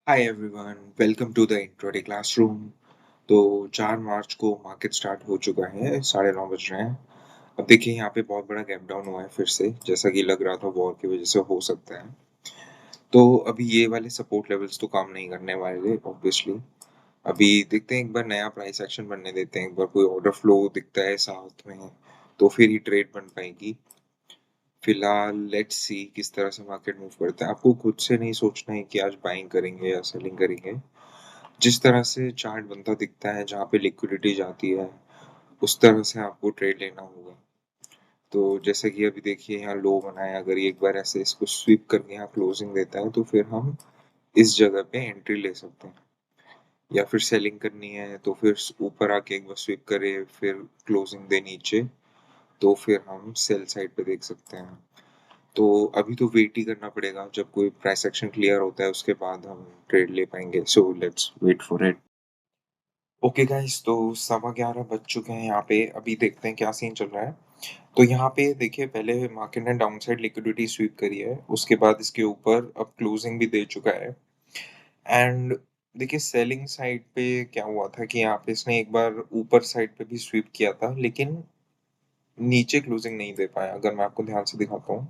Hi everyone, welcome to the intro day classroom. तो 4 मार्च को market start हो चुका है, 9:30 बज रहे हैं। अब देखिए यहाँ पे बहुत बड़ा गैप डाउन हुआ है फिर से, जैसा कि लग रहा था वॉर की वजह से हो सकता है। तो अभी ये वाले सपोर्ट लेवल्स तो काम नहीं करने वाले ऑब्वियसली। अभी देखते हैं, एक बार नया प्राइस एक्शन बनने देते हैं, एक बार कोई ऑर्डर फ्लो दिखता है साथ में, तो फिर ही ट्रेड बन पाएगी। फिलहाल लेट्स सी किस तरह से मार्केट मूव करता है। आपको खुद से नहीं सोचना है कि आज बाइंग करेंगे या सेलिंग करेंगे। जिस तरह से चार्ट बनता दिखता है, जहाँ पे लिक्विडिटी जाती है, उस तरह से आपको ट्रेड लेना होगा। तो जैसे कि अभी देखिए यहाँ लो बना है, अगर ये एक बार ऐसे इसको स्वीप करके यहाँ क्लोजिंग देता है तो फिर हम इस जगह पे एंट्री ले सकते हैं। या फिर सेलिंग करनी है तो फिर ऊपर आके एक बार स्वीप करे फिर क्लोजिंग दे नीचे, तो फिर हम सेल साइड पे देख सकते हैं। तो अभी तो वेट ही करना पड़ेगा, जब कोई प्राइस एक्शन क्लियर होता है उसके बाद हम ट्रेड ले पाएंगे। So let's wait for it. Okay guys, तो 11:15 बज चुके हैं यहाँ पे। अभी देखते हैं क्या सीन चल रहा है। तो यहाँ पे देखिए, पहले मार्केट ने डाउन साइड लिक्विडिटी स्वीप करी है, उसके बाद इसके ऊपर अब क्लोजिंग भी दे चुका है। एंड देखिए सेलिंग साइड पे क्या हुआ था कि यहाँ पे इसने एक बार ऊपर साइड पे भी स्वीप किया था, लेकिन नीचे क्लोजिंग नहीं दे पाया। अगर मैं आपको ध्यान से दिखाता हूँ,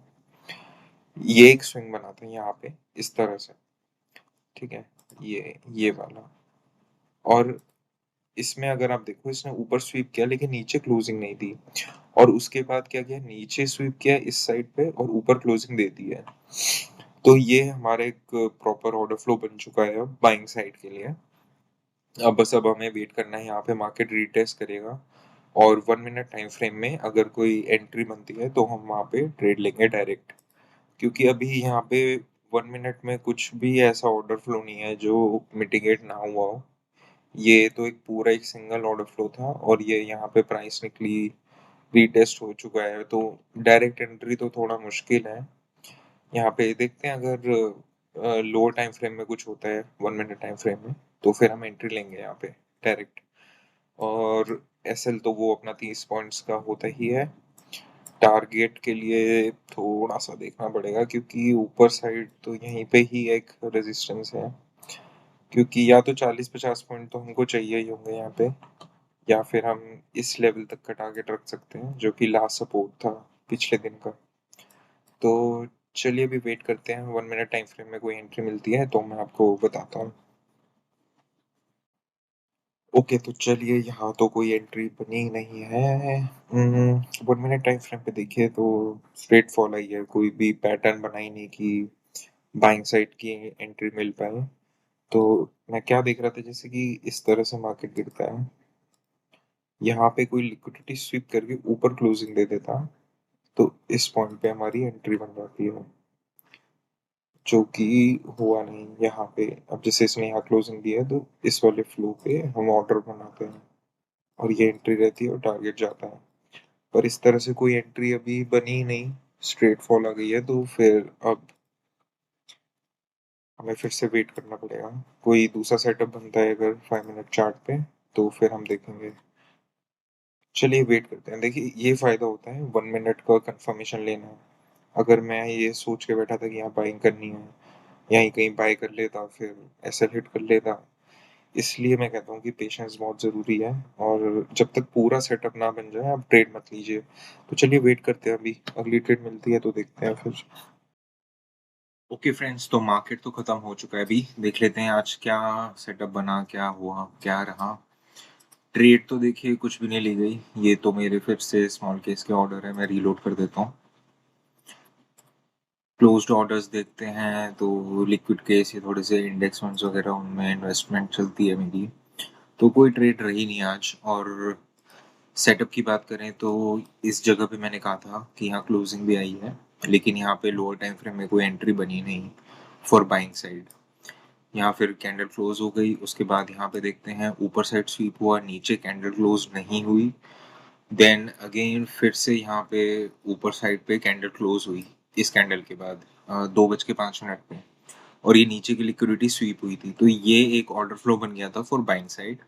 ये एक स्विंग बना था यहाँ पे इस तरह से, ठीक है, ये वाला। और इसमें अगर आप देखो, इसने ऊपर स्वीप किया लेकिन नीचे क्लोजिंग नहीं दी। और उसके बाद क्या किया, नीचे स्वीप किया इस साइड पे और ऊपर क्लोजिंग दे दी है। तो ये हमारा एक प्रॉपर ऑर्डर फ्लो बन चुका है अब बाइंग साइड के लिए। अब हमें वेट करना है, यहाँ पे मार्केट रीटेस्ट करेगा और 1 मिनट टाइम फ्रेम में अगर कोई एंट्री बनती है तो हम वहाँ पे ट्रेड लेंगे डायरेक्ट। क्योंकि अभी यहाँ पे 1 मिनट में कुछ भी ऐसा ऑर्डर फ्लो नहीं है जो मिटिगेट ना हुआ हो। ये तो एक पूरा एक सिंगल ऑर्डर फ्लो था और ये यहाँ पे प्राइस निकली, रीटेस्ट हो चुका है, तो डायरेक्ट एंट्री तो थोड़ा मुश्किल है। यहाँ पे देखते हैं, अगर लोअर टाइम फ्रेम में कुछ होता है 1 मिनट टाइम फ्रेम में, तो फिर हम एंट्री लेंगे यहाँ पे डायरेक्ट। और एसएल तो वो अपना 30 पॉइंट्स का होता ही है। टारगेट के लिए थोड़ा सा देखना पड़ेगा, क्योंकि ऊपर साइड तो यहीं पे ही एक रेजिस्टेंस है। क्योंकि या तो 40-50 पॉइंट तो हमको चाहिए ही होंगे यहाँ पे, या फिर हम इस लेवल तक का टारगेट रख सकते हैं जो कि लास्ट सपोर्ट था पिछले दिन का। तो चलिए अभी वेट करते हैं, 1 मिनट टाइम फ्रेम में कोई एंट्री मिलती है तो मैं आपको बताता हूँ। ओके, तो चलिए यहाँ तो कोई एंट्री बनी नहीं है। 1 मिनट टाइम फ्रेम पे देखिए तो स्ट्रेट फॉल आई है, कोई भी पैटर्न बना ही नहीं कि बाइंग साइड की एंट्री मिल पाए। तो मैं क्या देख रहा था, जैसे कि इस तरह से मार्केट गिरता है, यहाँ पे कोई लिक्विडिटी स्वीप करके ऊपर क्लोजिंग दे देता, तो इस पॉइंट पे हमारी एंट्री बन जाती है, जो कि हुआ नहीं यहाँ पे। अब जैसे इसने यहाँ क्लोजिंग दिया है तो इस वाले फ्लो पे हम ऑर्डर बनाते हैं और ये एंट्री रहती है और टारगेट जाता है। पर इस तरह से कोई एंट्री अभी बनी ही नहीं, स्ट्रेट फॉल आ गई है, तो फिर अब हमें फिर से वेट करना पड़ेगा। कोई दूसरा सेटअप बनता है अगर 5 मिनट चार्ट पे, तो फिर हम देखेंगे। चलिए वेट करते हैं। देखिए ये फायदा होता है 1 मिनट का कंफर्मेशन लेना। अगर मैं ये सोच के बैठा था कि यहाँ बाइंग करनी है, यहीं कहीं बाय कर लेता, फिर एसएल हिट कर लेता। इसलिए मैं कहता हूँ कि पेशेंस बहुत ज़रूरी है, और जब तक पूरा सेटअप ना बन जाए आप ट्रेड मत लीजिए। तो चलिए वेट करते हैं, अभी अगली ट्रेड मिलती है तो देखते हैं फिर। ओके फ्रेंड्स, तो मार्केट तो खत्म हो चुका है, अभी देख लेते हैं आज क्या सेटअप बना, क्या हुआ, क्या रहा। ट्रेड तो देखिए कुछ भी नहीं ली गई। ये तो मेरे फिर से स्मॉल केस के ऑर्डर है, मैं रीलोड कर देता हूँ। क्लोज्ड ऑर्डर्स देखते हैं तो लिक्विड केस या थोड़े से इंडेक्स फंड्स वगैरह, उनमें इन्वेस्टमेंट चलती है मेरी। तो कोई ट्रेड रही नहीं आज। और सेटअप की बात करें तो इस जगह पे मैंने कहा था कि यहाँ क्लोजिंग भी आई है, लेकिन यहाँ पे लोअर टाइम फ्रेम में कोई एंट्री बनी नहीं फॉर बाइंग साइड। यहाँ फिर कैंडल क्लोज हो गई, उसके बाद यहाँ पे देखते हैं ऊपर साइड स्वीप हुआ, नीचे कैंडल क्लोज नहीं हुई। देन अगेन फिर से यहाँ पे ऊपर साइड पे कैंडल क्लोज हुई इस कैंडल के बाद 2:05 पे, और ये नीचे की लिक्विडिटी स्वीप हुई थी, तो ये एक ऑर्डर फ्लो बन गया था फॉर बाइंग साइड।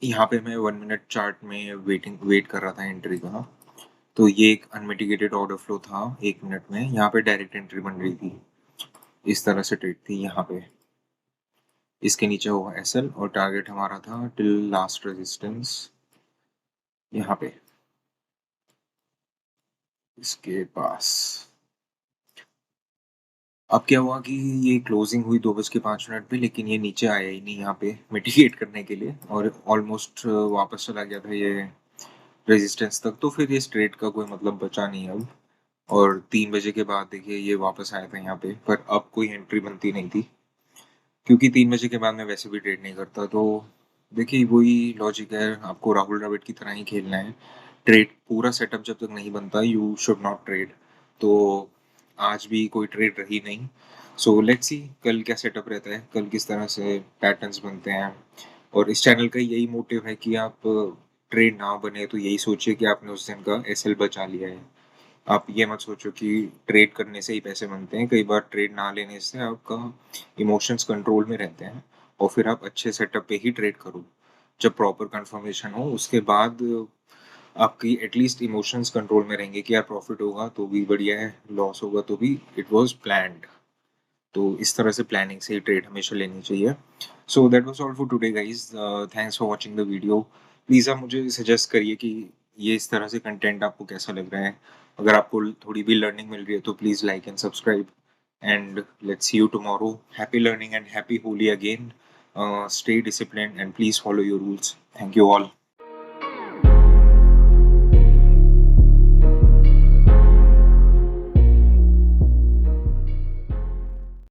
यहाँ पे मैं 1 मिनट चार्ट में वेट कर रहा था एंट्री का। तो ये एक अनमिटिगेटेड ऑर्डर फ्लो था 1 मिनट में, यहाँ पे डायरेक्ट एंट्री बन रही थी, इस तरह से ट्रेड थी यहाँ पे। इसके नीचे होगा एसएल और टारगेट हमारा था टिल लास्ट रेजिस्टेंस यहाँ पे इसके पास। अब क्या हुआ कि ये क्लोजिंग हुई 2:05 पे, लेकिन ये नीचे आया ही नहीं यहाँ पे मिटिगेट करने के लिए और ऑलमोस्ट वापस चला गया था ये रेजिस्टेंस तक। तो फिर इस ट्रेड का कोई मतलब बचा नहीं अब। और 3 बजे के बाद देखिए ये वापस आया था यहाँ पे, पर अब कोई एंट्री बनती नहीं थी क्योंकि 3 बजे के बाद मैं वैसे भी ट्रेड नहीं करता। तो देखिए वही लॉजिक है, आपको राहुल द्रविड़ की तरह ही खेलना है। ट्रेड पूरा सेटअप जब तक नहीं बनता यू शुड नॉट ट्रेड। तो आज भी कोई ट्रेड रही नहीं। सो लेट्स सी कल क्या सेटअप रहता है, कल किस तरह से पैटर्न्स बनते हैं। और इस चैनल का यही मोटिव है कि आप ट्रेड ना बने तो यही सोचिए कि आपने उस दिन का एसएल बचा लिया है। आप ये मत सोचो कि ट्रेड करने से ही पैसे बनते हैं। कई बार ट्रेड ना लेने से आपका इमोशंस कंट्रोल में रहते हैं और फिर आप अच्छे सेटअप पे ही ट्रेड करो। जब प्रॉपर कंफर्मेशन हो उसके बाद आपकी एटलीस्ट इमोशंस कंट्रोल में रहेंगे कि यार प्रॉफिट होगा तो भी बढ़िया है, लॉस होगा तो भी इट वाज प्लान्ड। तो इस तरह से प्लानिंग से ही ट्रेड हमेशा लेनी चाहिए। So that was all for today guys, thanks for watching the video. Please आप मुझे सजेस्ट करिए कि ये इस तरह से कंटेंट आपको कैसा लग रहा है। अगर आपको थोड़ी भी लर्निंग मिल रही है तो please like and subscribe and let's see you tomorrow. Happy learning and happy Holi again. Stay disciplined and please follow your rules. Thank you all.